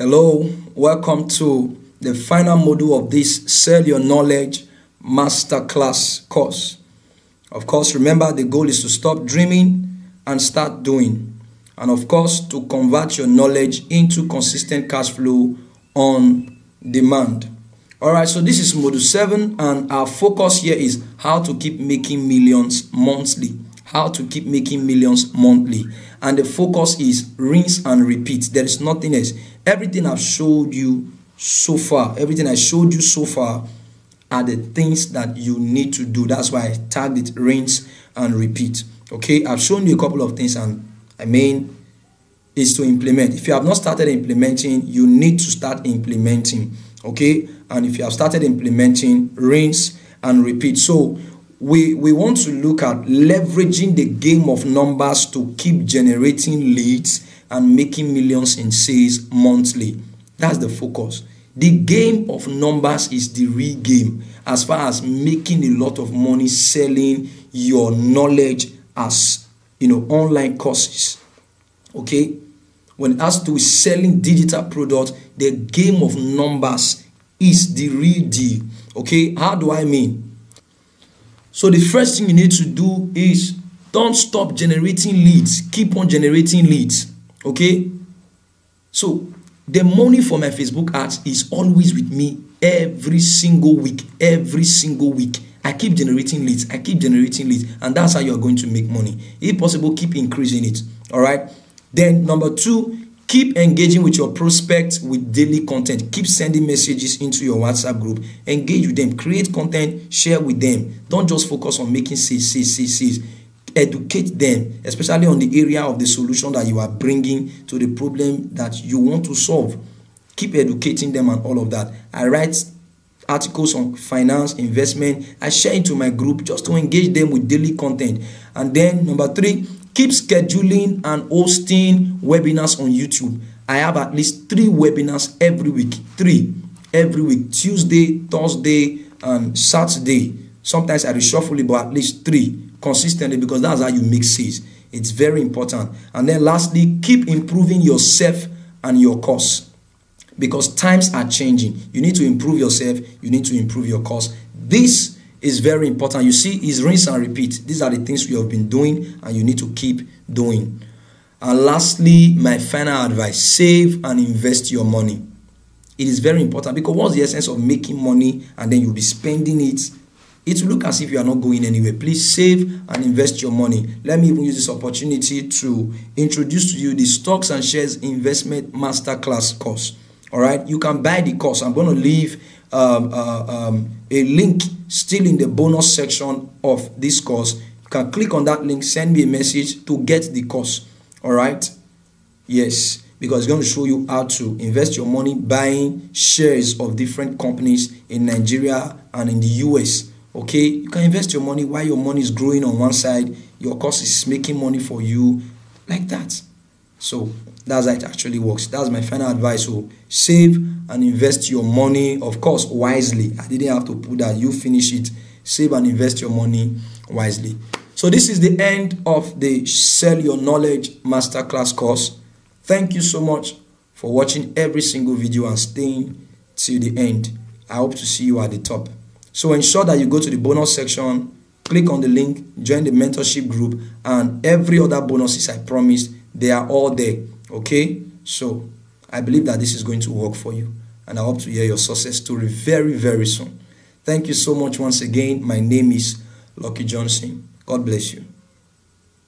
Hello, welcome to the final module of this Sell Your Knowledge Masterclass course. Of course, remember the goal is to stop dreaming and start doing. And of course, to convert your knowledge into consistent cash flow on demand. All right, so this is module 7 and our focus here is how to keep making millions monthly. How to keep making millions monthly. And the focus is rinse and repeat. There is nothing else. Everything I've showed you so far, everything I showed you so far are the things that you need to do. That's why I tagged it rinse and repeat. Okay, I've shown you a couple of things and is to implement. If you have not started implementing, you need to start implementing. Okay, and if you have started implementing, rinse and repeat. So we want to look at leveraging the game of numbers to keep generating leads and making millions in sales monthly. That's the focus. The game of numbers is the real game as far as making a lot of money selling your knowledge as online courses. Okay, when it has to do with selling digital products, the game of numbers is the real deal. Okay, how do I mean? So the first thing you need to do is don't stop generating leads. Keep on generating leads. Okay? So the money for my Facebook ads is always with me every single week. Every single week. I keep generating leads. I keep generating leads. And that's how you're going to make money. If possible, keep increasing it. All right? Then number 2, keep engaging with your prospects with daily content. Keep sending messages into your WhatsApp group. Engage with them. Create content. Share with them. Don't just focus on making sales. Educate them, especially on the area of the solution that you are bringing to the problem that you want to solve. Keep educating them and all of that. I write articles on finance, investment. I share into my group just to engage them with daily content. And then number 3, keep scheduling and hosting webinars on YouTube. I have at least 3 webinars every week. 3 every week. Tuesday, Thursday, and Saturday. Sometimes I reshuffle it, but at least 3 consistently because that's how you make sales. It's very important. And then lastly, keep improving yourself and your course because times are changing. You need to improve yourself. You need to improve your course. This is very important. You see, is rinse and repeat. These are the things we have been doing and you need to keep doing. And lastly, my final advice, save and invest your money. It is very important because what's the essence of making money and then you'll be spending it? It will look as if you are not going anywhere. Please save and invest your money. Let me even use this opportunity to introduce to you the Stocks and Shares Investment Masterclass course. All right, you can buy the course. I'm going to leave a link still in the bonus section of this course. You can click on that link, send me a message to get the course. All right, yes, because it's going to show you how to invest your money buying shares of different companies in Nigeria and in the US. Okay, you can invest your money while your money is growing on one side, your course is making money for you like that. So that's how it actually works. That's my final advice. So save and invest your money, of course, wisely. I didn't have to put that. You finish it. Save and invest your money wisely. So this is the end of the Sell Your Knowledge Masterclass course. Thank you so much for watching every single video and staying till the end. I hope to see you at the top. So ensure that you go to the bonus section, click on the link, join the mentorship group, and every other bonuses I promised, they are all there. Okay? So I believe that this is going to work for you. And I hope to hear your success story very, very soon. Thank you so much once again. My name is Lucky Johnson. God bless you.